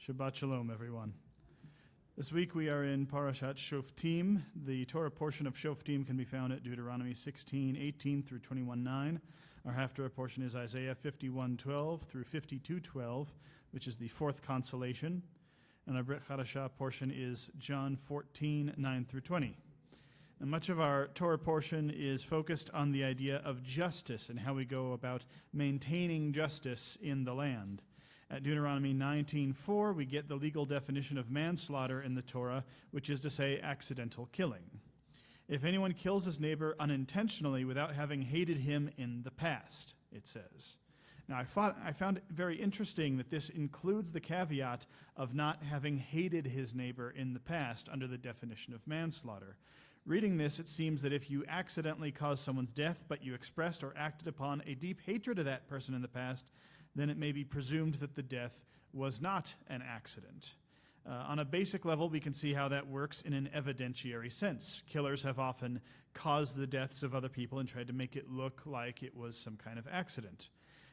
Shabbat Shalom, everyone. This week we are in Parashat Shoftim. The Torah portion of Shoftim can be found at Deuteronomy 16:18 through 21:9. Our Haftarah portion is Isaiah 51:12 through 52:12, which is the fourth consolation. And our Brit Chadashah portion is John 14:9 through 20. And much of our Torah portion is focused on the idea of justice and how we go about maintaining justice in the land. At Deuteronomy 19:4, we get the legal definition of manslaughter in the Torah, which is to say accidental killing. If anyone kills his neighbor unintentionally without having hated him in the past, it says. Now, I found it very interesting that this includes the caveat of not having hated his neighbor in the past under the definition of manslaughter. Reading this, it seems that if you accidentally caused someone's death, but you expressed or acted upon a deep hatred of that person in the past, then it may be presumed that the death was not an accident. On a basic level, we can see how that works in an evidentiary sense. Killers have often caused the deaths of other people and tried to make it look like it was some kind of accident.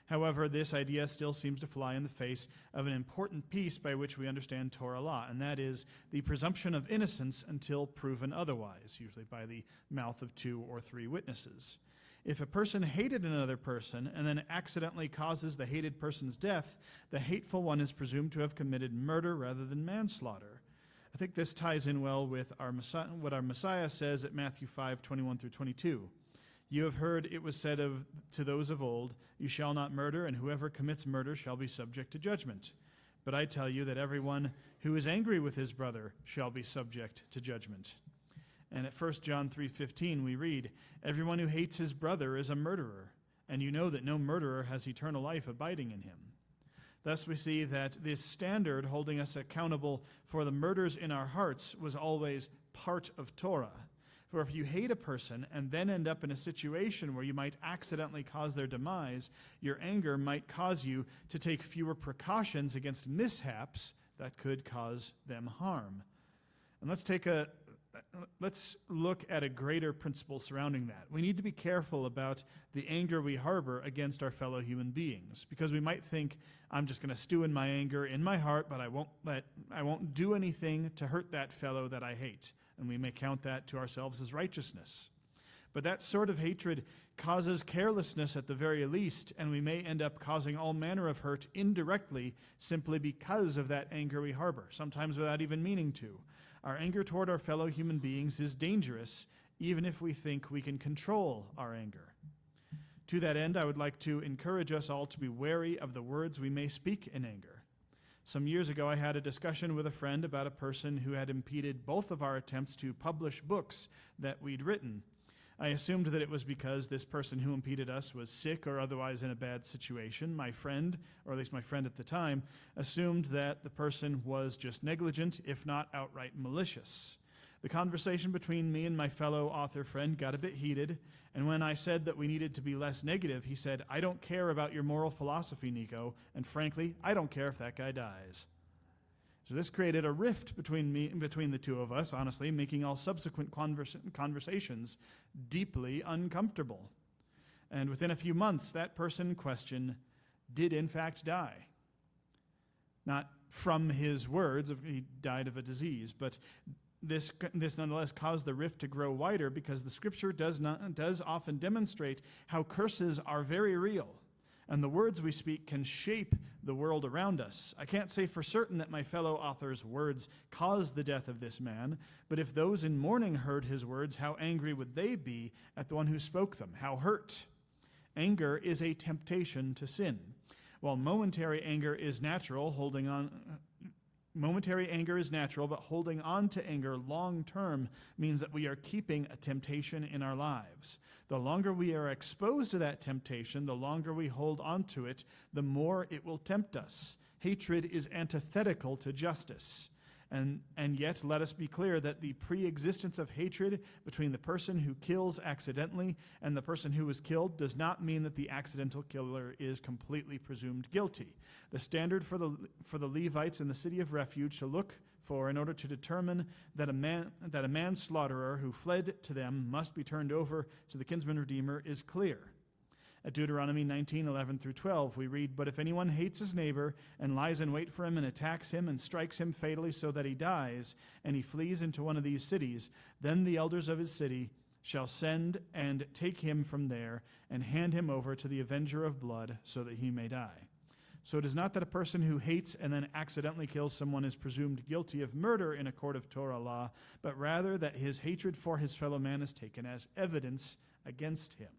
However, this idea still seems to fly in the face of an important piece by which we understand Torah law, and that is the presumption of innocence until proven otherwise, usually by the mouth of 2 or 3 witnesses. If a person hated another person and then accidentally causes the hated person's death, the hateful one is presumed to have committed murder rather than manslaughter. I think this ties in well with what our Messiah says at Matthew 5:21 through 22. You have heard it was said to those of old, you shall not murder, and whoever commits murder shall be subject to judgment. But I tell you that everyone who is angry with his brother shall be subject to judgment. And at 1 John 3:15 we read, everyone who hates his brother is a murderer, and you know that no murderer has eternal life abiding in him. Thus we see that this standard holding us accountable for the murders in our hearts was always part of Torah. For if you hate a person and then end up in a situation where you might accidentally cause their demise, your anger might cause you to take fewer precautions against mishaps that could cause them harm. And let's look at a greater principle surrounding that. We need to be careful about the anger we harbor against our fellow human beings, because we might think, I'm just going to stew in my anger in my heart, but I won't do anything to hurt that fellow that I hate. And we may count that to ourselves as righteousness. But that sort of hatred causes carelessness at the very least, and we may end up causing all manner of hurt indirectly simply because of that anger we harbor, sometimes without even meaning to. Our anger toward our fellow human beings is dangerous, even if we think we can control our anger. To that end, I would like to encourage us all to be wary of the words we may speak in anger. Some years ago, I had a discussion with a friend about a person who had impeded both of our attempts to publish books that we'd written. I assumed that it was because this person who impeded us was sick or otherwise in a bad situation. My friend, or at least my friend at the time, assumed that the person was just negligent, if not outright malicious. The conversation between me and my fellow author friend got a bit heated, and when I said that we needed to be less negative, he said, I don't care about your moral philosophy, Nico, and frankly, I don't care if that guy dies. So this created a rift between the two of us, honestly, making all subsequent conversations deeply uncomfortable. And within a few months, that person in question did in fact die. Not from his words, he died of a disease, but this nonetheless caused the rift to grow wider because the Scripture does often demonstrate how curses are very real, and the words we speak can shape the world around us. I can't say for certain that my fellow author's words caused the death of this man, but if those in mourning heard his words, how angry would they be at the one who spoke them? How hurt? Anger is a temptation to sin. While momentary anger is natural, but holding on to anger long-term means that we are keeping a temptation in our lives. The longer we are exposed to that temptation, the longer we hold on to it, the more it will tempt us. Hatred is antithetical to justice. And yet, let us be clear that the pre-existence of hatred between the person who kills accidentally and the person who was killed does not mean that the accidental killer is completely presumed guilty. The standard for the Levites in the city of Refuge to look for in order to determine that a manslaughterer who fled to them must be turned over to the kinsman redeemer is clear. At Deuteronomy 19:11 through 12, we read, "But if anyone hates his neighbor and lies in wait for him and attacks him and strikes him fatally so that he dies, and he flees into one of these cities, then the elders of his city shall send and take him from there and hand him over to the avenger of blood so that he may die." So it is not that a person who hates and then accidentally kills someone is presumed guilty of murder in a court of Torah law, but rather that his hatred for his fellow man is taken as evidence against him.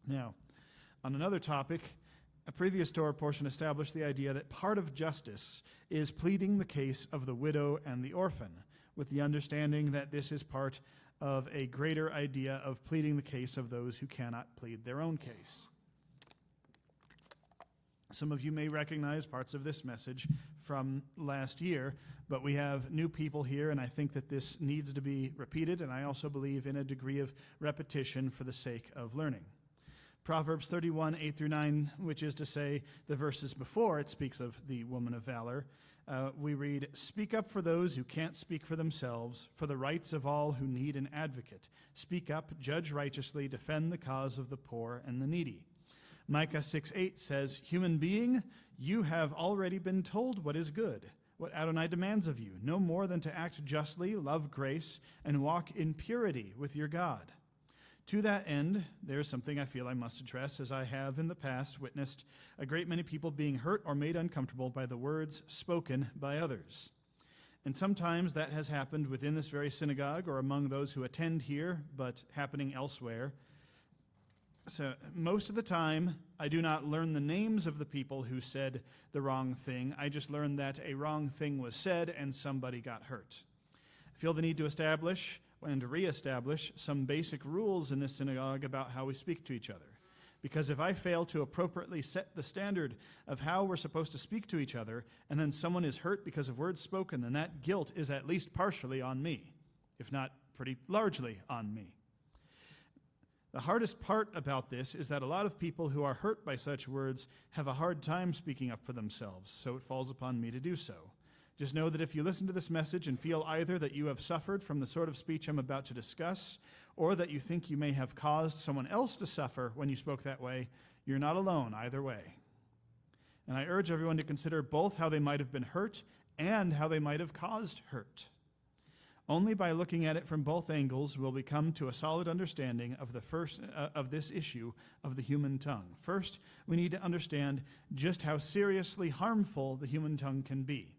Now, on another topic, a previous Torah portion established the idea that part of justice is pleading the case of the widow and the orphan, with the understanding that this is part of a greater idea of pleading the case of those who cannot plead their own case. Some of you may recognize parts of this message from last year, but we have new people here, and I think that this needs to be repeated, and I also believe in a degree of repetition for the sake of learning. Proverbs 31:8 through 9, which is to say the verses before it speaks of the woman of valor, we read, "Speak up for those who can't speak for themselves, for the rights of all who need an advocate. Speak up, judge righteously, defend the cause of the poor and the needy." Micah 6:8 says, "Human being, you have already been told what is good, what Adonai demands of you, no more than to act justly, love grace, and walk in purity with your God." To that end, there's something I feel I must address, as I have in the past witnessed a great many people being hurt or made uncomfortable by the words spoken by others. And sometimes that has happened within this very synagogue or among those who attend here, but happening elsewhere. So most of the time, I do not learn the names of the people who said the wrong thing. I just learned that a wrong thing was said and somebody got hurt. I feel the need to establish and reestablish some basic rules in this synagogue about how we speak to each other. Because if I fail to appropriately set the standard of how we're supposed to speak to each other, and then someone is hurt because of words spoken, then that guilt is at least partially on me, if not pretty largely on me. The hardest part about this is that a lot of people who are hurt by such words have a hard time speaking up for themselves, so it falls upon me to do so. Just know that if you listen to this message and feel either that you have suffered from the sort of speech I'm about to discuss, or that you think you may have caused someone else to suffer when you spoke that way, you're not alone either way. And I urge everyone to consider both how they might have been hurt and how they might have caused hurt. Only by looking at it from both angles will we come to a solid understanding of this issue of the human tongue. First, we need to understand just how seriously harmful the human tongue can be.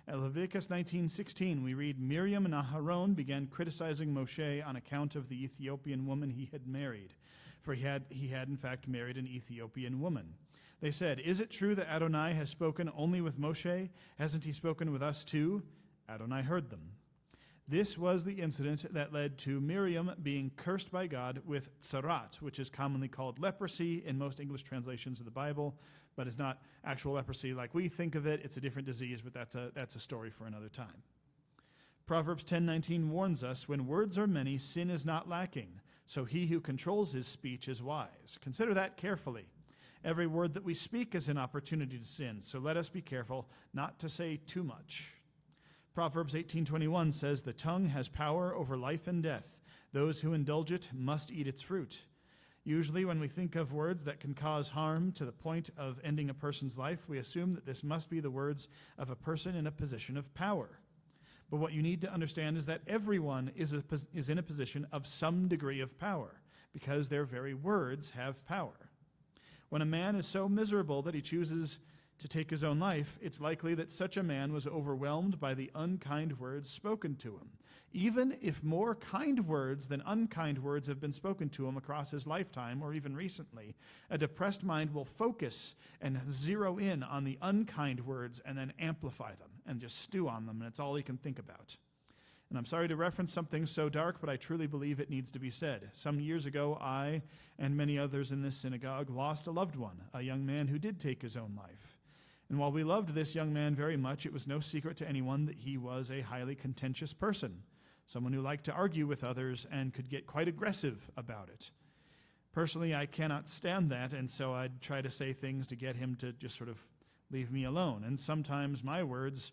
At Leviticus 19:16, we read, "Miriam and Aharon began criticizing Moshe on account of the Ethiopian woman he had married, for he had in fact married an Ethiopian woman. They said, 'Is it true that Adonai has spoken only with Moshe? Hasn't he spoken with us too?' Adonai heard them." This was the incident that led to Miriam being cursed by God with tsarat, which is commonly called leprosy in most English translations of the Bible, but it's not actual leprosy like we think of it. It's a different disease, but that's a story for another time. Proverbs 10:19 warns us, "When words are many, sin is not lacking, so he who controls his speech is wise." Consider that carefully. Every word that we speak is an opportunity to sin, so let us be careful not to say too much. Proverbs 18:21 says, "The tongue has power over life and death. Those who indulge it must eat its fruit." Usually when we think of words that can cause harm to the point of ending a person's life, we assume that this must be the words of a person in a position of power. But what you need to understand is that everyone is in a position of some degree of power, because their very words have power. When a man is so miserable that he chooses to take his own life, it's likely that such a man was overwhelmed by the unkind words spoken to him. Even if more kind words than unkind words have been spoken to him across his lifetime or even recently, a depressed mind will focus and zero in on the unkind words and then amplify them and just stew on them, and it's all he can think about. And I'm sorry to reference something so dark, but I truly believe it needs to be said. Some years ago, I and many others in this synagogue lost a loved one, a young man who did take his own life. And while we loved this young man very much, it was no secret to anyone that he was a highly contentious person, someone who liked to argue with others and could get quite aggressive about it. Personally, I cannot stand that, and so I'd try to say things to get him to just sort of leave me alone. And sometimes my words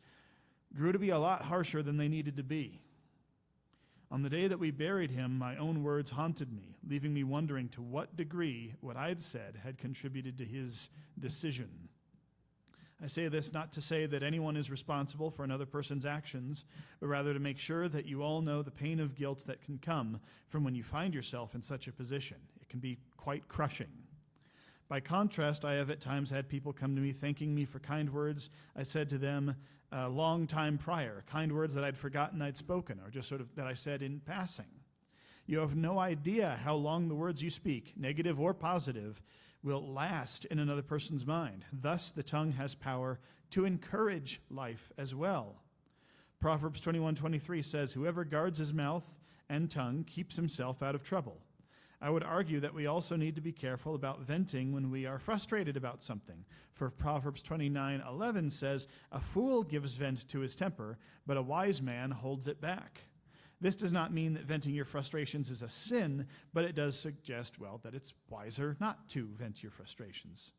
grew to be a lot harsher than they needed to be. On the day that we buried him, my own words haunted me, leaving me wondering to what degree what I'd said had contributed to his decision. I say this not to say that anyone is responsible for another person's actions, but rather to make sure that you all know the pain of guilt that can come from when you find yourself in such a position. It can be quite crushing. By contrast, I have at times had people come to me thanking me for kind words I said to them a long time prior, kind words that I'd forgotten I'd spoken, or just sort of that I said in passing. You have no idea how long the words you speak, negative or positive, will last in another person's mind. Thus, the tongue has power to encourage life as well. Proverbs 21:23 says, "Whoever guards his mouth and tongue keeps himself out of trouble." I would argue that we also need to be careful about venting when we are frustrated about something. For Proverbs 29:11 says, "A fool gives vent to his temper, but a wise man holds it back." This does not mean that venting your frustrations is a sin, but it does suggest, well, that it's wiser not to vent your frustrations.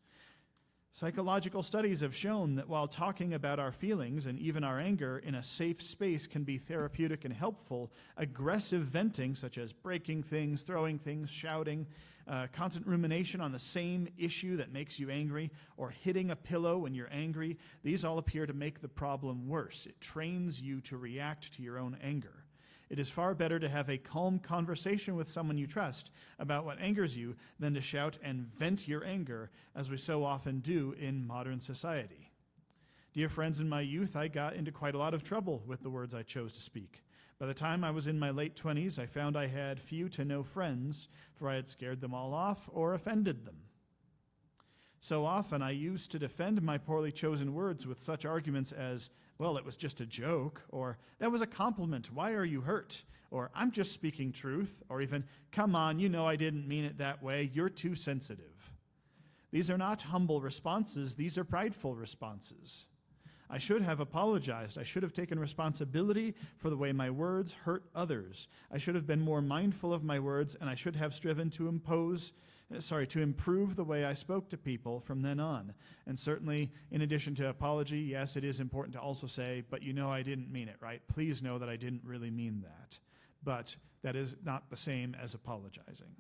Psychological studies have shown that while talking about our feelings and even our anger in a safe space can be therapeutic and helpful, aggressive venting, such as breaking things, throwing things, shouting, constant rumination on the same issue that makes you angry, or hitting a pillow when you're angry, these all appear to make the problem worse. It trains you to react to your own anger. It is far better to have a calm conversation with someone you trust about what angers you than to shout and vent your anger, as we so often do in modern society. Dear friends, in my youth, I got into quite a lot of trouble with the words I chose to speak. By the time I was in my late 20s, I found I had few to no friends, for I had scared them all off or offended them. So often I used to defend my poorly chosen words with such arguments as, "Well, it was just a joke," or "That was a compliment, why are you hurt?" or "I'm just speaking truth," or even, "Come on, you know I didn't mean it that way, you're too sensitive." These are not humble responses, these are prideful responses. I should have apologized. I should have taken responsibility for the way my words hurt others. I should have been more mindful of my words, and I should have striven to improve the way I spoke to people from then on. And certainly, in addition to apology, yes, it is important to also say, "But you know I didn't mean it, right? Please know that I didn't really mean that." But that is not the same as apologizing.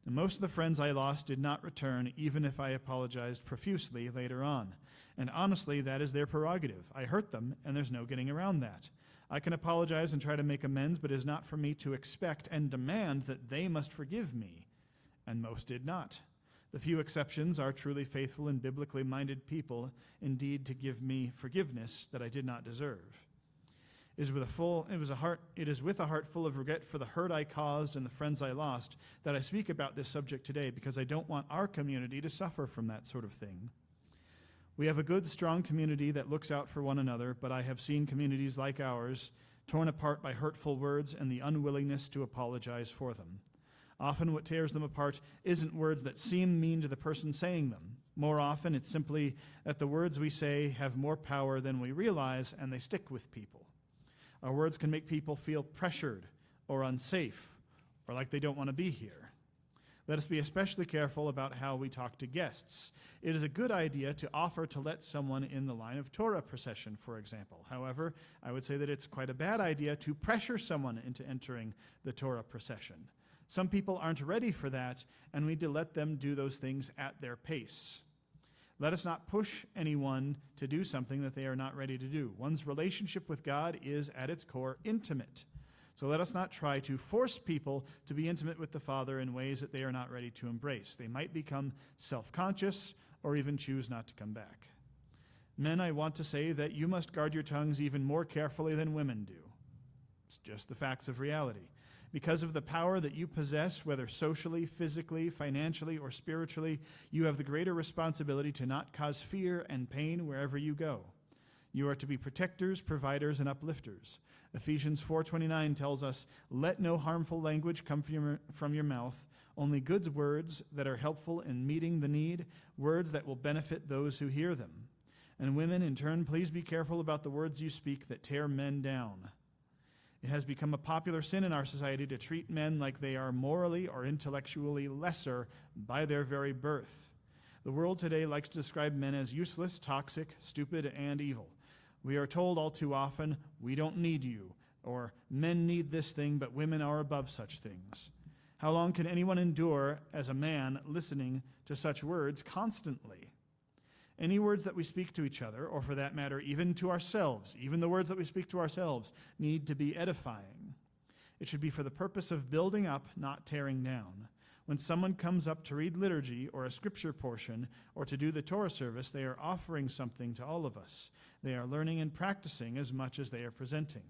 And most of the friends I lost did not return, even if I apologized profusely later on. And honestly, that is their prerogative. I hurt them, and there's no getting around that. I can apologize and try to make amends, but it is not for me to expect and demand that they must forgive me. And most did not. The few exceptions are truly faithful and biblically minded people, indeed, to give me forgiveness that I did not deserve. It is with a heart full of regret for the hurt I caused and the friends I lost that I speak about this subject today, because I don't want our community to suffer from that sort of thing. We have a good, strong community that looks out for one another, but I have seen communities like ours torn apart by hurtful words and the unwillingness to apologize for them. Often what tears them apart isn't words that seem mean to the person saying them. More often, it's simply that the words we say have more power than we realize, and they stick with people. Our words can make people feel pressured or unsafe, or like they don't want to be here. Let us be especially careful about how we talk to guests. It is a good idea to offer to let someone in the line of Torah procession, for example. However, I would say that it's quite a bad idea to pressure someone into entering the Torah procession. Some people aren't ready for that, and we need to let them do those things at their pace. Let us not push anyone to do something that they are not ready to do. One's relationship with God is, at its core, intimate. So let us not try to force people to be intimate with the Father in ways that they are not ready to embrace. They might become self-conscious or even choose not to come back. Men, I want to say that you must guard your tongues even more carefully than women do. It's just the facts of reality. Because of the power that you possess, whether socially, physically, financially, or spiritually, you have the greater responsibility to not cause fear and pain wherever you go. You are to be protectors, providers, and uplifters. Ephesians 4:29 tells us, "Let no harmful language come from your mouth, only good words that are helpful in meeting the need, words that will benefit those who hear them." And women, in turn, please be careful about the words you speak that tear men down. It has become a popular sin in our society to treat men like they are morally or intellectually lesser by their very birth. The world today likes to describe men as useless, toxic, stupid, and evil. We are told all too often, "We don't need you. Or, men need this thing, but women are above such things. How long can anyone endure as a man listening to such words constantly? Any words that we speak to each other, or for that matter, even to ourselves, even the words that we speak to ourselves, need to be edifying. It should be for the purpose of building up, not tearing down. When someone comes up to read liturgy or a scripture portion or to do the Torah service, they are offering something to all of us. They are learning and practicing as much as they are presenting.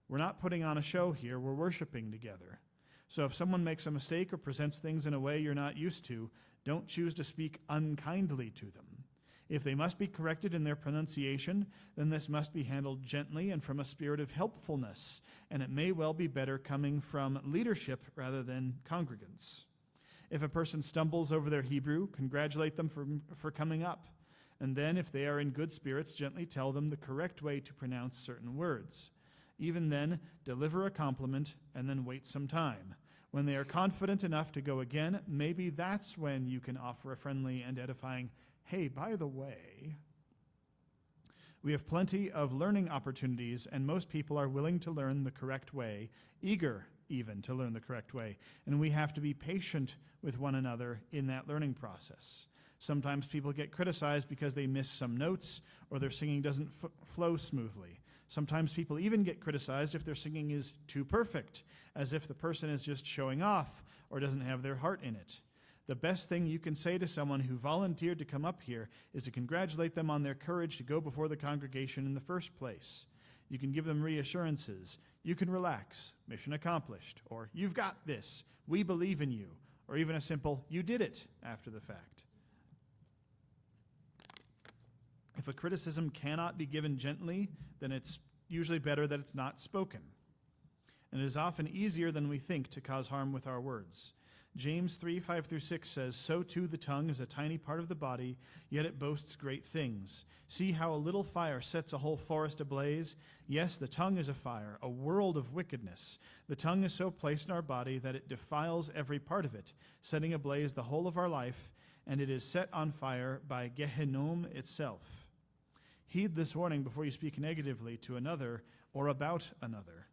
We're not putting on a show here, we're worshiping together. So if someone makes a mistake or presents things in a way you're not used to, don't choose to speak unkindly to them. If they must be corrected in their pronunciation, then this must be handled gently and from a spirit of helpfulness, and it may well be better coming from leadership rather than congregants. If a person stumbles over their Hebrew, congratulate them for coming up, and then if they are in good spirits, gently tell them the correct way to pronounce certain words. Even then, deliver a compliment and then wait some time. When they are confident enough to go again, maybe that's when you can offer a friendly and edifying, "Hey, by the way." We have plenty of learning opportunities, and most people are willing to learn the correct way, eager even to learn the correct way, and we have to be patient with one another in that learning process. Sometimes people get criticized because they miss some notes or their singing doesn't flow smoothly. Sometimes people even get criticized if their singing is too perfect, as if the person is just showing off or doesn't have their heart in it. The best thing you can say to someone who volunteered to come up here is to congratulate them on their courage to go before the congregation in the first place. You can give them reassurances. You can relax, mission accomplished, or you've got this, we believe in you, or even a simple, you did it, after the fact. If a criticism cannot be given gently, then it's usually better that it's not spoken. And it is often easier than we think to cause harm with our words. James 3:5-6 says, "So too the tongue is a tiny part of the body, yet it boasts great things. See how a little fire sets a whole forest ablaze? Yes, the tongue is a fire, a world of wickedness. The tongue is so placed in our body that it defiles every part of it, setting ablaze the whole of our life, and it is set on fire by Gehinnom itself. Heed this warning before you speak negatively to another or about another."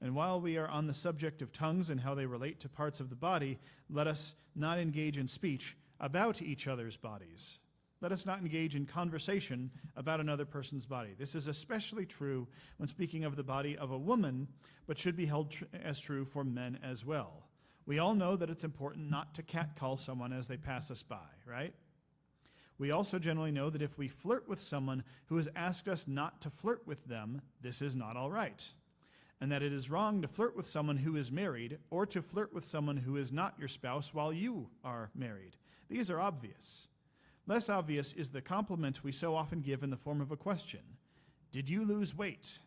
And while we are on the subject of tongues and how they relate to parts of the body, let us not engage in speech about each other's bodies. Let us not engage in conversation about another person's body. This is especially true when speaking of the body of a woman, but should be held as true for men as well. We all know that it's important not to catcall someone as they pass us by, right? We also generally know that if we flirt with someone who has asked us not to flirt with them, this is not all right. And that it is wrong to flirt with someone who is married or to flirt with someone who is not your spouse while you are married. These are obvious. Less obvious is the compliment we so often give in the form of a question. Did you lose weight?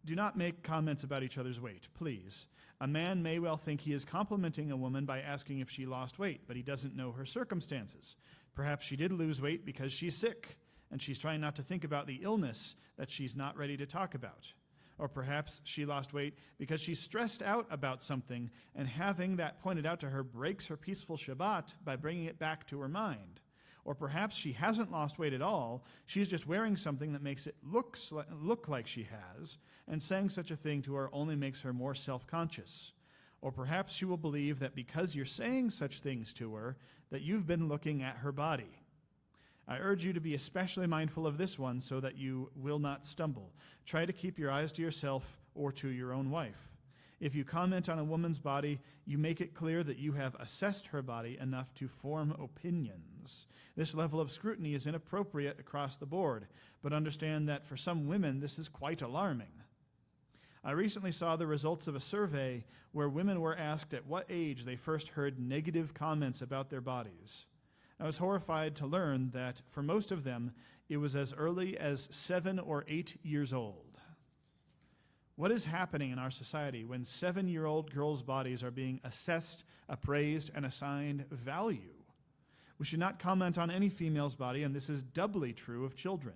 Do not make comments about each other's weight, please. A man may well think he is complimenting a woman by asking if she lost weight, but he doesn't know her circumstances. Perhaps she did lose weight because she's sick, and she's trying not to think about the illness that she's not ready to talk about. Or perhaps she lost weight because she's stressed out about something, and having that pointed out to her breaks her peaceful Shabbat by bringing it back to her mind. Or perhaps she hasn't lost weight at all, she's just wearing something that makes it look like she has, and saying such a thing to her only makes her more self-conscious. Or perhaps she will believe that because you're saying such things to her, that you've been looking at her body. I urge you to be especially mindful of this one so that you will not stumble. Try to keep your eyes to yourself or to your own wife. If you comment on a woman's body, you make it clear that you have assessed her body enough to form opinions. This level of scrutiny is inappropriate across the board, but understand that for some women this is quite alarming. I recently saw the results of a survey where women were asked at what age they first heard negative comments about their bodies. I was horrified to learn that for most of them, it was as early as 7 or 8 years old. What is happening in our society when 7-year-old girls' bodies are being assessed, appraised, and assigned value? We should not comment on any female's body, and this is doubly true of children.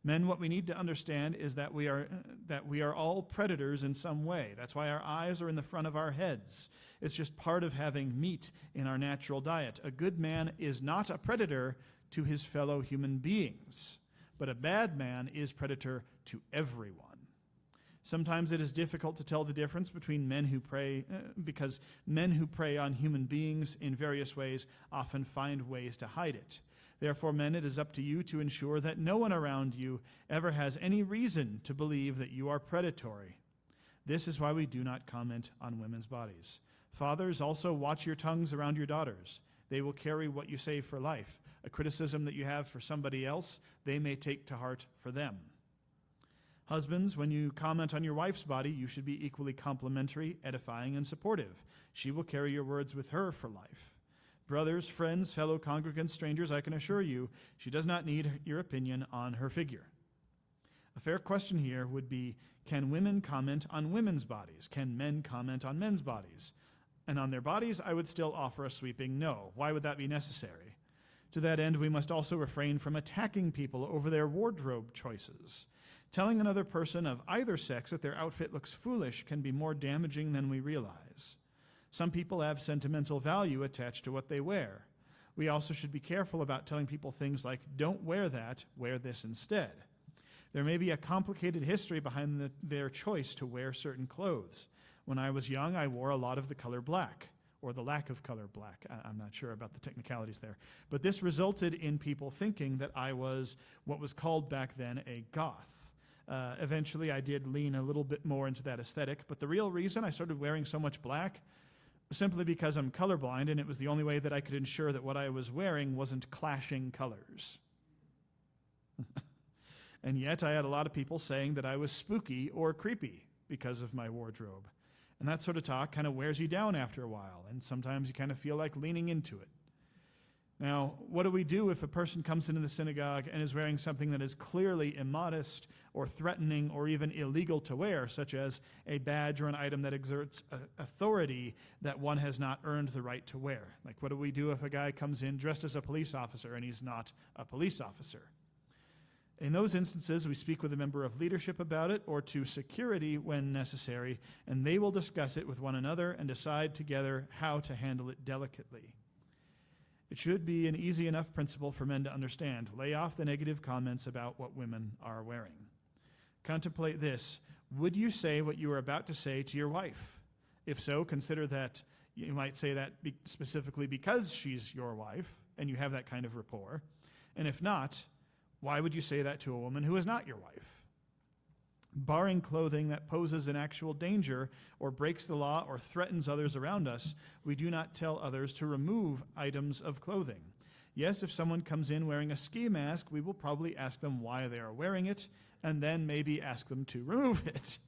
Men, what we need to understand is that we are all predators in some way. That's why our eyes are in the front of our heads. It's just part of having meat in our natural diet. A good man is not a predator to his fellow human beings, but a bad man is predator to everyone. Sometimes it is difficult to tell the difference between men who prey, because men who prey on human beings in various ways often find ways to hide it. Therefore, men, it is up to you to ensure that no one around you ever has any reason to believe that you are predatory. This is why we do not comment on women's bodies. Fathers, also watch your tongues around your daughters. They will carry what you say for life. A criticism that you have for somebody else, they may take to heart for them. Husbands, when you comment on your wife's body, you should be equally complimentary, edifying, and supportive. She will carry your words with her for life. Brothers, friends, fellow congregants, strangers, I can assure you, she does not need your opinion on her figure. A fair question here would be, can women comment on women's bodies? Can men comment on men's bodies? And on their bodies, I would still offer a sweeping no. Why would that be necessary? To that end, we must also refrain from attacking people over their wardrobe choices. Telling another person of either sex that their outfit looks foolish can be more damaging than we realize. Some people have sentimental value attached to what they wear. We also should be careful about telling people things like, don't wear that, wear this instead. There may be a complicated history behind their choice to wear certain clothes. When I was young, I wore a lot of the color black, or the lack of color black. I'm not sure about the technicalities there. But this resulted in people thinking that I was what was called back then a goth. Eventually, I did lean a little bit more into that aesthetic, but the real reason I started wearing so much black was simply because I'm colorblind, and it was the only way that I could ensure that what I was wearing wasn't clashing colors. And yet, I had a lot of people saying that I was spooky or creepy because of my wardrobe. And that sort of talk kind of wears you down after a while, and sometimes you kind of feel like leaning into it. Now, what do we do if a person comes into the synagogue and is wearing something that is clearly immodest or threatening or even illegal to wear, such as a badge or an item that exerts authority that one has not earned the right to wear? Like, what do we do if a guy comes in dressed as a police officer and he's not a police officer? In those instances, we speak with a member of leadership about it or to security when necessary, and they will discuss it with one another and decide together how to handle it delicately. It should be an easy enough principle for men to understand. Lay off the negative comments about what women are wearing. Contemplate this. Would you say what you are about to say to your wife? If so, consider that you might say that specifically because she's your wife and you have that kind of rapport. And if not, why would you say that to a woman who is not your wife? Barring clothing that poses an actual danger or breaks the law or threatens others around us, we do not tell others to remove items of clothing. Yes, if someone comes in wearing a ski mask, we will probably ask them why they are wearing it, and then maybe ask them to remove it.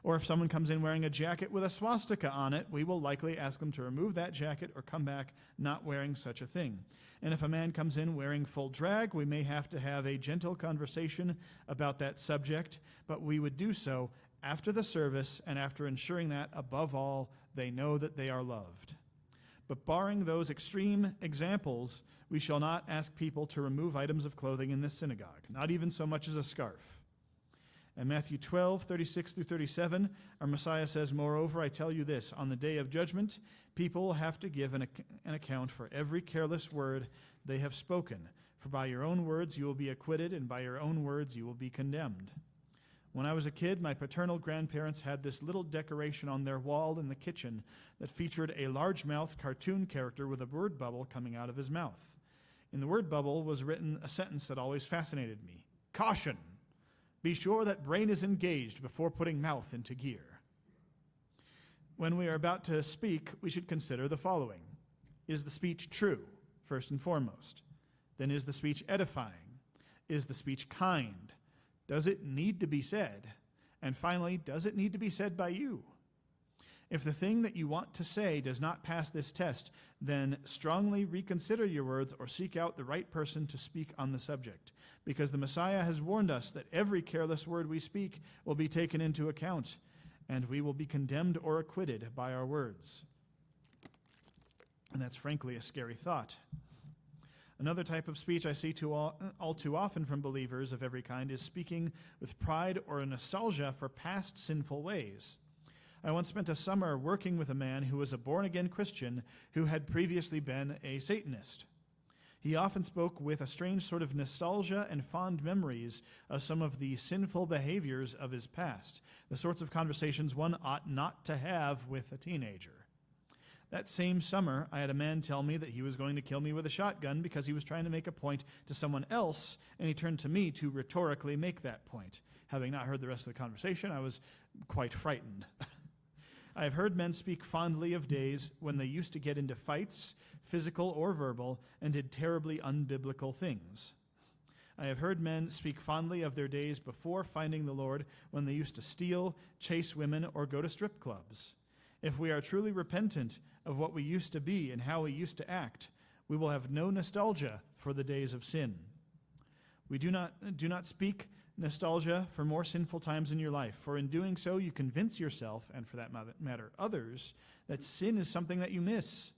Or if someone comes in wearing a jacket with a swastika on it, we will likely ask them to remove that jacket or come back not wearing such a thing. And if a man comes in wearing full drag, we may have to have a gentle conversation about that subject, but we would do so after the service and after ensuring that, above all, they know that they are loved. But barring those extreme examples, we shall not ask people to remove items of clothing in this synagogue, not even so much as a scarf. In Matthew 12, 36 through 37, our Messiah says, "Moreover, I tell you this, on the day of judgment, people will have to give an account for every careless word they have spoken. For by your own words you will be acquitted, and by your own words you will be condemned." When I was a kid, my paternal grandparents had this little decoration on their wall in the kitchen that featured a largemouth cartoon character with a word bubble coming out of his mouth. In the word bubble was written a sentence that always fascinated me. "Caution! Be sure that brain is engaged before putting mouth into gear." When we are about to speak, we should consider the following. Is the speech true, first and foremost? Then is the speech edifying? Is the speech kind? Does it need to be said? And finally, does it need to be said by you? If the thing that you want to say does not pass this test, then strongly reconsider your words or seek out the right person to speak on the subject, because the Messiah has warned us that every careless word we speak will be taken into account, and we will be condemned or acquitted by our words. And that's frankly a scary thought. Another type of speech I see all too often from believers of every kind is speaking with pride or a nostalgia for past sinful ways. I once spent a summer working with a man who was a born-again Christian who had previously been a Satanist. He often spoke with a strange sort of nostalgia and fond memories of some of the sinful behaviors of his past, the sorts of conversations one ought not to have with a teenager. That same summer, I had a man tell me that he was going to kill me with a shotgun because he was trying to make a point to someone else, and he turned to me to rhetorically make that point. Having not heard the rest of the conversation, I was quite frightened. I have heard men speak fondly of days when they used to get into fights, physical or verbal, and did terribly unbiblical things. I have heard men speak fondly of their days before finding the Lord, when they used to steal, chase women, or go to strip clubs. If we are truly repentant of what we used to be and how we used to act, we will have no nostalgia for the days of sin. We do not speak nostalgia for more sinful times in your life, for in doing so you convince yourself, and for that matter others, that sin is something that you miss,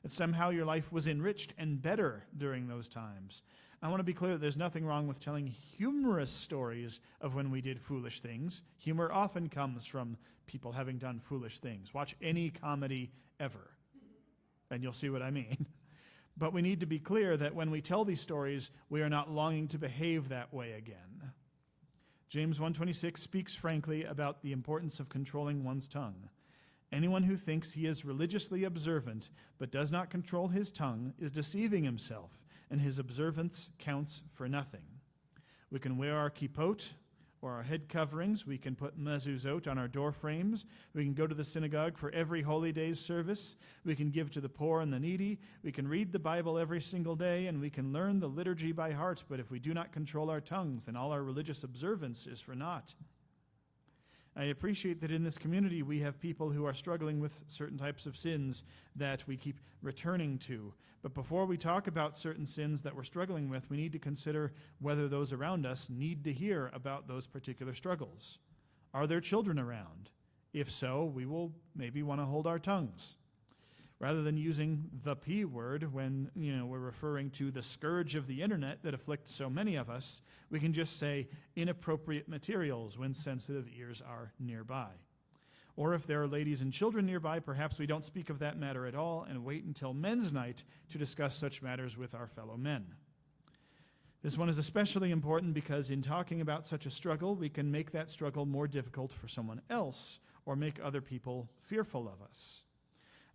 that somehow your life was enriched and better during those times. I want to be clear that there's nothing wrong with telling humorous stories of when we did foolish things. Humor often comes from people having done foolish things. Watch any comedy ever, and you'll see what I mean. But we need to be clear that when we tell these stories, we are not longing to behave that way again. James 1:26 speaks frankly about the importance of controlling one's tongue. Anyone who thinks he is religiously observant but does not control his tongue is deceiving himself, and his observance counts for nothing. We can wear our kippot or our head coverings. We can put mezuzot on our door frames. We can go to the synagogue for every holy day's service. We can give to the poor and the needy. We can read the Bible every single day, and we can learn the liturgy by heart. But if we do not control our tongues, then all our religious observance is for naught. I appreciate that in this community we have people who are struggling with certain types of sins that we keep returning to. But before we talk about certain sins that we're struggling with, we need to consider whether those around us need to hear about those particular struggles. Are there children around? If so, we will maybe want to hold our tongues. Rather than using the P word when we're referring to the scourge of the internet that afflicts so many of us, we can just say inappropriate materials when sensitive ears are nearby. Or if there are ladies and children nearby, perhaps we don't speak of that matter at all and wait until men's night to discuss such matters with our fellow men. This one is especially important because in talking about such a struggle, we can make that struggle more difficult for someone else or make other people fearful of us.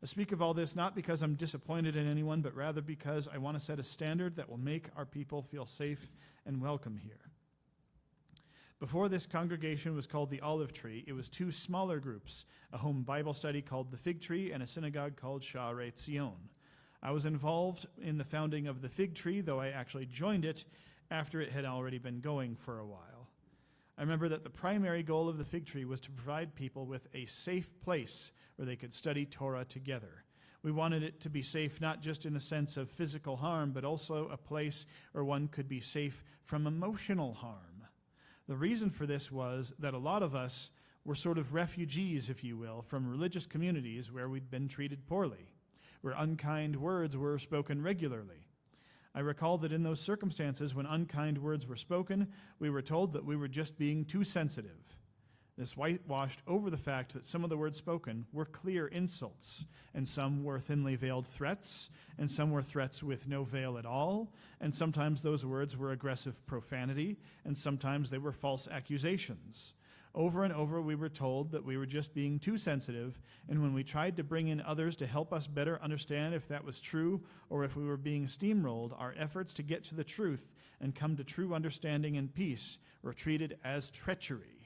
I speak of all this not because I'm disappointed in anyone, but rather because I want to set a standard that will make our people feel safe and welcome here. Before this congregation was called the Olive Tree, it was two smaller groups, a home Bible study called the Fig Tree and a synagogue called Sha'arei Tzion. I was involved in the founding of the Fig Tree, though I actually joined it after it had already been going for a while. I remember that the primary goal of the Fig Tree was to provide people with a safe place where they could study Torah together. We wanted it to be safe not just in the sense of physical harm, but also a place where one could be safe from emotional harm. The reason for this was that a lot of us were sort of refugees, if you will, from religious communities where we'd been treated poorly, where unkind words were spoken regularly. I recall that in those circumstances, when unkind words were spoken, we were told that we were just being too sensitive. This whitewashed over the fact that some of the words spoken were clear insults, and some were thinly veiled threats, and some were threats with no veil at all, and sometimes those words were aggressive profanity, and sometimes they were false accusations. Over and over we were told that we were just being too sensitive, and when we tried to bring in others to help us better understand if that was true or if we were being steamrolled, our efforts to get to the truth and come to true understanding and peace were treated as treachery.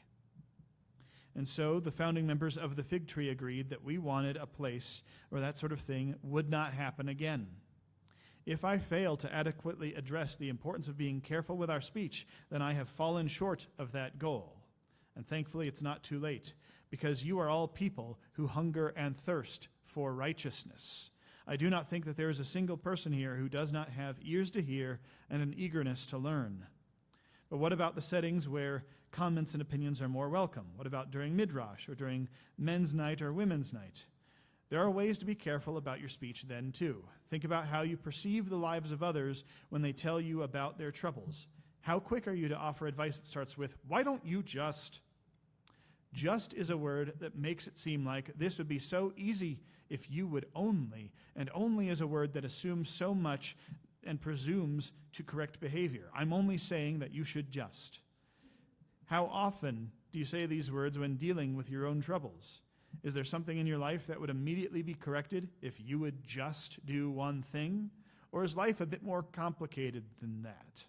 And so the founding members of the Fig Tree agreed that we wanted a place where that sort of thing would not happen again. If I fail to adequately address the importance of being careful with our speech, then I have fallen short of that goal. And thankfully, it's not too late, because you are all people who hunger and thirst for righteousness. I do not think that there is a single person here who does not have ears to hear and an eagerness to learn. But what about the settings where comments and opinions are more welcome? What about during Midrash or during men's night or women's night? There are ways to be careful about your speech then, too. Think about how you perceive the lives of others when they tell you about their troubles. How quick are you to offer advice that starts with, "Why don't you just?" Just is a word that makes it seem like this would be so easy if you would only, and only is a word that assumes so much and presumes to correct behavior. I'm only saying that you should just. How often do you say these words when dealing with your own troubles? Is there something in your life that would immediately be corrected if you would just do one thing? Or is life a bit more complicated than that?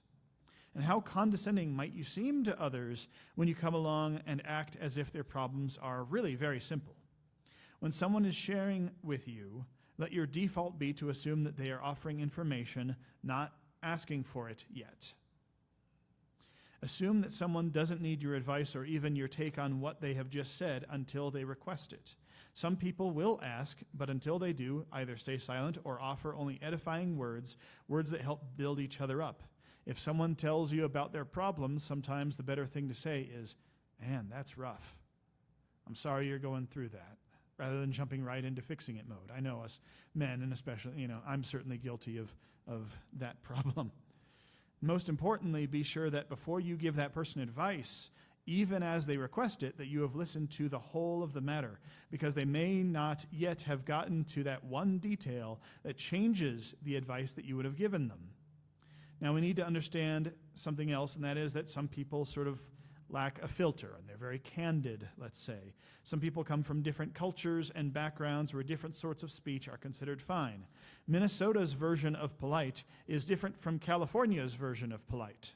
And how condescending might you seem to others when you come along and act as if their problems are really very simple? When someone is sharing with you, let your default be to assume that they are offering information, not asking for it yet. Assume that someone doesn't need your advice or even your take on what they have just said until they request it. Some people will ask, but until they do, either stay silent or offer only edifying words that help build each other up. If someone tells you about their problems, sometimes the better thing to say is, "Man, that's rough. I'm sorry you're going through that," rather than jumping right into fixing it mode. I know us men, and especially, I'm certainly guilty of that problem. Most importantly, be sure that before you give that person advice, even as they request it, that you have listened to the whole of the matter, because they may not yet have gotten to that one detail that changes the advice that you would have given them. Now, we need to understand something else, and that is that some people sort of lack a filter, and they're very candid, let's say. Some people come from different cultures and backgrounds where different sorts of speech are considered fine. Minnesota's version of polite is different from California's version of polite,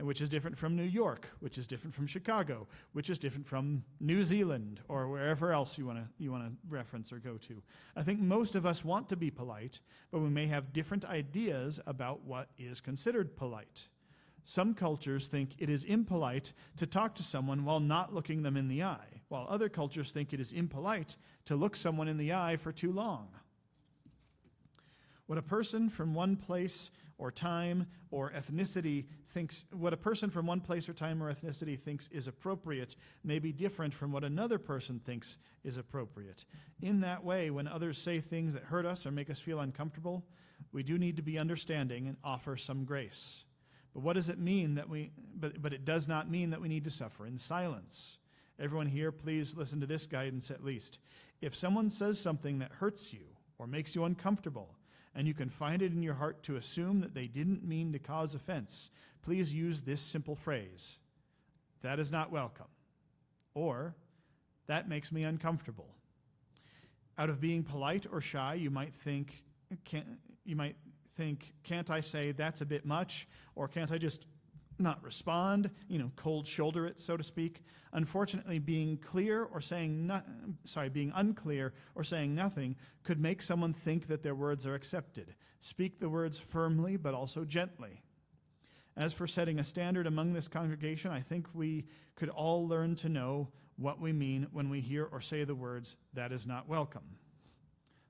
which is different from New York, which is different from Chicago, which is different from New Zealand, or wherever else you want to reference or go to. I think most of us want to be polite, but we may have different ideas about what is considered polite. Some cultures think it is impolite to talk to someone while not looking them in the eye, while other cultures think it is impolite to look someone in the eye for too long. What a person from one place or time or ethnicity thinks is appropriate may be different from what another person thinks is appropriate. In that way, when others say things that hurt us or make us feel uncomfortable, we do need to be understanding and offer some grace. But what does it mean but it does not mean that we need to suffer in silence. Everyone here, please listen to this guidance at least. If someone says something that hurts you or makes you uncomfortable, and you can find it in your heart to assume that they didn't mean to cause offense, please use this simple phrase: "That is not welcome," or "That makes me uncomfortable." Out of being polite or shy, you might think, can't I say that's a bit much? Or can't I just not respond? Cold shoulder it, so to speak. Unfortunately, being unclear or saying nothing could make someone think that their words are accepted. Speak the words firmly, but also gently. As for setting a standard among this congregation, I think we could all learn to know what we mean when we hear or say the words, "That is not welcome."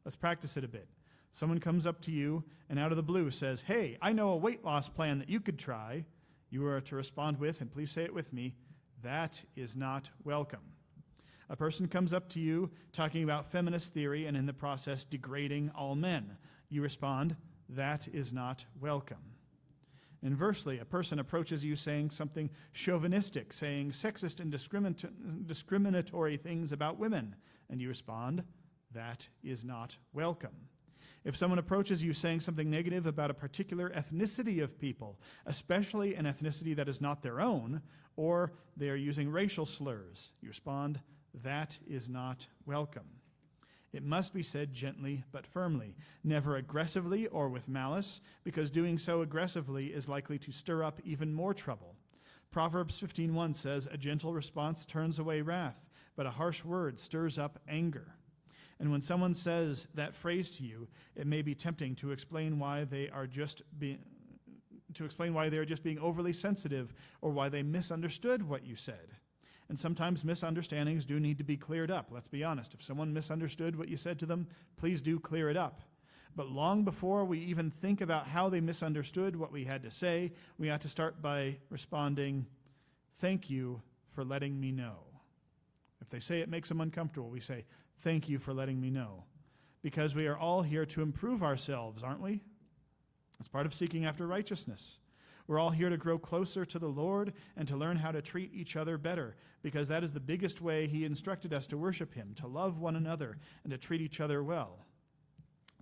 Let's practice it a bit. Someone comes up to you and out of the blue says, "Hey, I know a weight loss plan that you could try." You are to respond with, and please say it with me, "That is not welcome." A person comes up to you talking about feminist theory and in the process degrading all men. You respond, "That is not welcome." Inversely, a person approaches you saying something chauvinistic, saying sexist and discriminatory things about women, and you respond, "That is not welcome." If someone approaches you saying something negative about a particular ethnicity of people, especially an ethnicity that is not their own, or they are using racial slurs, you respond, "That is not welcome." It must be said gently but firmly, never aggressively or with malice, because doing so aggressively is likely to stir up even more trouble. Proverbs 15:1 says, "A gentle response turns away wrath, but a harsh word stirs up anger." And when someone says that phrase to you, it may be tempting to explain why they are just being overly sensitive, or why they misunderstood what you said. And sometimes misunderstandings do need to be cleared up. Let's be honest. If someone misunderstood what you said to them, please do clear it up. But long before we even think about how they misunderstood what we had to say, we ought to start by responding, "Thank you for letting me know." If they say it makes them uncomfortable, we say, "Thank you for letting me know." Because we are all here to improve ourselves, aren't we? It's part of seeking after righteousness. We're all here to grow closer to the Lord and to learn how to treat each other better, because that is the biggest way He instructed us to worship Him, to love one another and to treat each other well.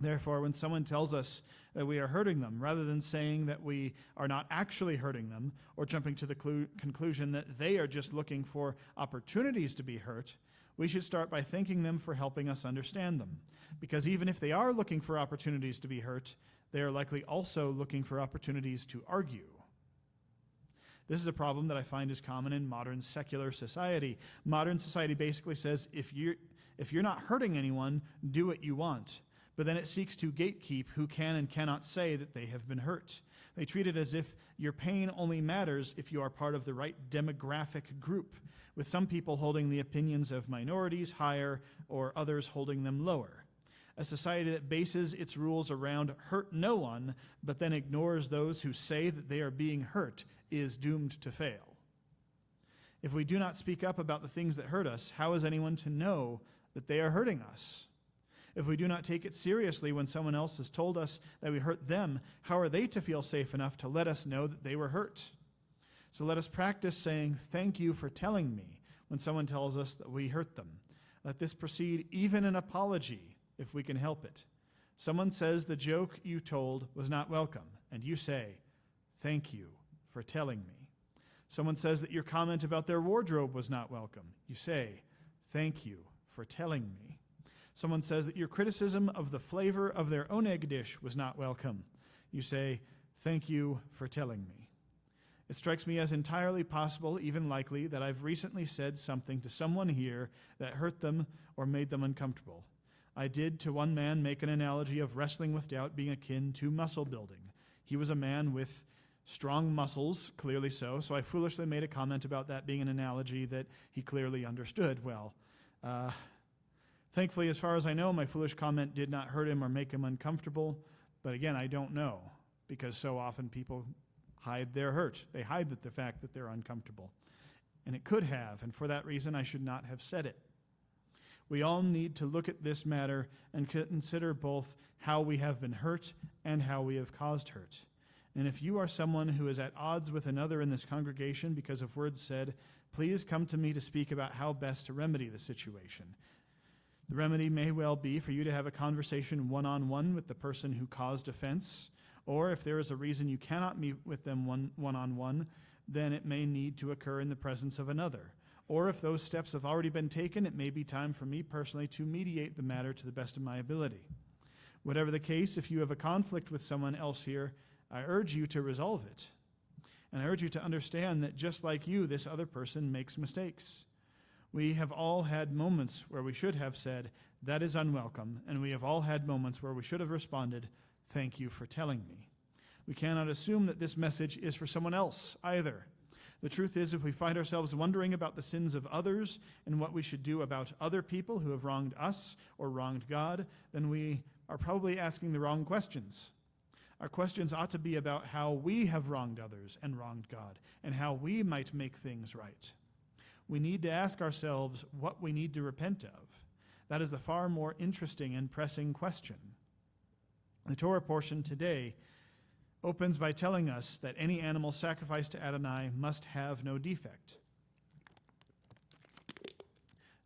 Therefore, when someone tells us that we are hurting them, rather than saying that we are not actually hurting them or jumping to the conclusion that they are just looking for opportunities to be hurt, we should start by thanking them for helping us understand them. Because even if they are looking for opportunities to be hurt, they are likely also looking for opportunities to argue. This is a problem that I find is common in modern secular society. Modern society basically says, if you're not hurting anyone, do what you want. But then it seeks to gatekeep who can and cannot say that they have been hurt. They treat it as if your pain only matters if you are part of the right demographic group, with some people holding the opinions of minorities higher or others holding them lower. A society that bases its rules around hurt no one, but then ignores those who say that they are being hurt, is doomed to fail. If we do not speak up about the things that hurt us, how is anyone to know that they are hurting us? If we do not take it seriously when someone else has told us that we hurt them, how are they to feel safe enough to let us know that they were hurt? So let us practice saying, "Thank you for telling me," when someone tells us that we hurt them. Let this precede even an apology, if we can help it. Someone says the joke you told was not welcome, and you say, "Thank you for telling me." Someone says that your comment about their wardrobe was not welcome. You say, "Thank you for telling me." Someone says that your criticism of the flavor of their own egg dish was not welcome. You say, "Thank you for telling me." It strikes me as entirely possible, even likely, that I've recently said something to someone here that hurt them or made them uncomfortable. I did, to one man, make an analogy of wrestling with doubt being akin to muscle building. He was a man with strong muscles, clearly so I foolishly made a comment about that being an analogy that he clearly understood well. Thankfully, as far as I know, my foolish comment did not hurt him or make him uncomfortable. But again, I don't know, because so often people hide their hurt. They hide the fact that they're uncomfortable. And it could have, and for that reason, I should not have said it. We all need to look at this matter and consider both how we have been hurt and how we have caused hurt. And if you are someone who is at odds with another in this congregation because of words said, please come to me to speak about how best to remedy the situation. The remedy may well be for you to have a conversation one-on-one with the person who caused offense, or if there is a reason you cannot meet with them one-on-one, then it may need to occur in the presence of another. Or if those steps have already been taken, it may be time for me personally to mediate the matter to the best of my ability. Whatever the case, if you have a conflict with someone else here, I urge you to resolve it. And I urge you to understand that just like you, this other person makes mistakes. We have all had moments where we should have said, that is unwelcome, and we have all had moments where we should have responded, thank you for telling me. We cannot assume that this message is for someone else either. The truth is, if we find ourselves wondering about the sins of others and what we should do about other people who have wronged us or wronged God, then we are probably asking the wrong questions. Our questions ought to be about how we have wronged others and wronged God, and how we might make things right. We need to ask ourselves what we need to repent of. That is the far more interesting and pressing question. The Torah portion today opens by telling us that any animal sacrificed to Adonai must have no defect.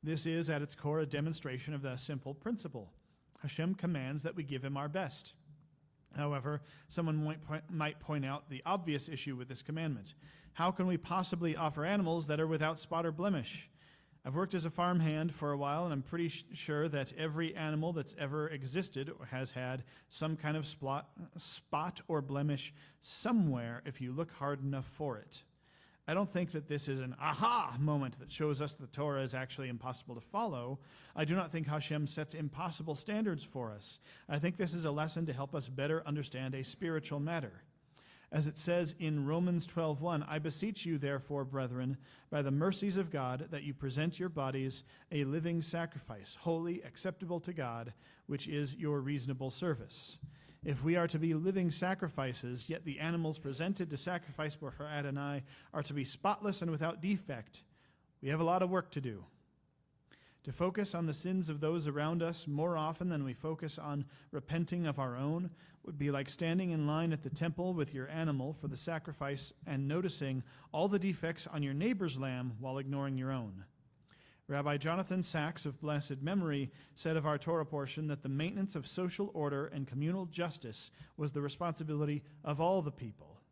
This is, at its core, a demonstration of the simple principle. Hashem commands that we give him our best. However, someone might point out the obvious issue with this commandment. How can we possibly offer animals that are without spot or blemish? I've worked as a farmhand for a while, and I'm pretty sure that every animal that's ever existed has had some kind of spot or blemish somewhere if you look hard enough for it. I don't think that this is an aha moment that shows us the Torah is actually impossible to follow. I do not think Hashem sets impossible standards for us. I think this is a lesson to help us better understand a spiritual matter. As it says in Romans 12:1, I beseech you, therefore, brethren, by the mercies of God, that you present your bodies a living sacrifice, holy, acceptable to God, which is your reasonable service. If we are to be living sacrifices, yet the animals presented to sacrifice before Adonai are to be spotless and without defect, we have a lot of work to do. To focus on the sins of those around us more often than we focus on repenting of our own would be like standing in line at the temple with your animal for the sacrifice and noticing all the defects on your neighbor's lamb while ignoring your own. Rabbi Jonathan Sachs of blessed memory said of our Torah portion that the maintenance of social order and communal justice was the responsibility of all the people.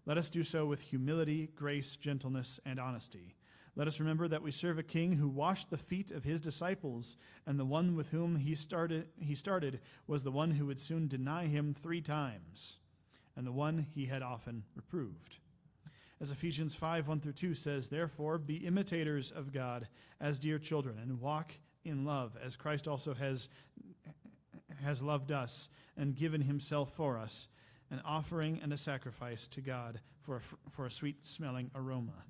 Let us do so with humility, grace, gentleness, and honesty. Let us remember that we serve a king who washed the feet of his disciples, and the one with whom he started was the one who would soon deny him 3 times, and the one he had often reproved. As Ephesians 5:1-2 says, therefore be imitators of God as dear children, and walk in love, as Christ also has loved us and given himself for us, an offering and a sacrifice to God for a sweet-smelling aroma.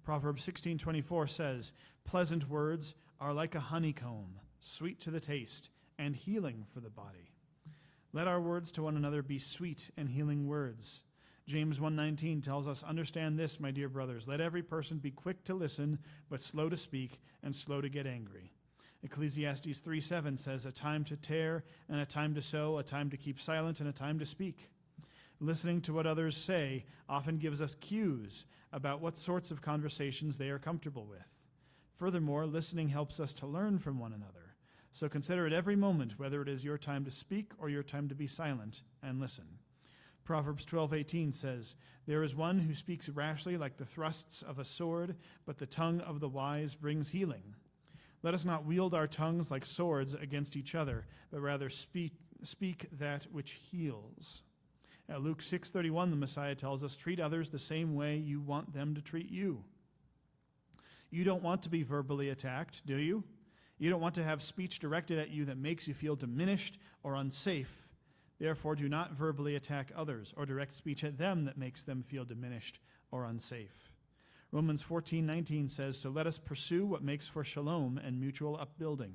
Proverbs 16:24 says, pleasant words are like a honeycomb, sweet to the taste, and healing for the body. Let our words to one another be sweet and healing words. James 1:19 tells us, understand this, my dear brothers, let every person be quick to listen, but slow to speak, and slow to get angry. Ecclesiastes 3:7 says, a time to tear, and a time to sow, a time to keep silent, and a time to speak. Listening to what others say often gives us cues about what sorts of conversations they are comfortable with. Furthermore, listening helps us to learn from one another. So consider at every moment whether it is your time to speak or your time to be silent and listen. Proverbs 12:18 says, there is one who speaks rashly like the thrusts of a sword, but the tongue of the wise brings healing. Let us not wield our tongues like swords against each other, but rather speak that which heals. At Luke 6:31, the Messiah tells us, treat others the same way you want them to treat you. You don't want to be verbally attacked, do you? You don't want to have speech directed at you that makes you feel diminished or unsafe. Therefore, do not verbally attack others or direct speech at them that makes them feel diminished or unsafe. Romans 14:19 says, so let us pursue what makes for shalom and mutual upbuilding.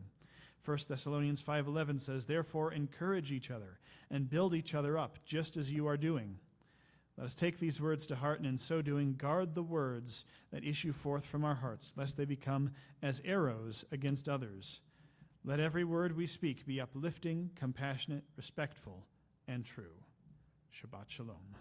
1 Thessalonians 5:11 says, therefore encourage each other and build each other up, just as you are doing. Let us take these words to heart, and in so doing, guard the words that issue forth from our hearts, lest they become as arrows against others. Let every word we speak be uplifting, compassionate, respectful, and true. Shabbat Shalom.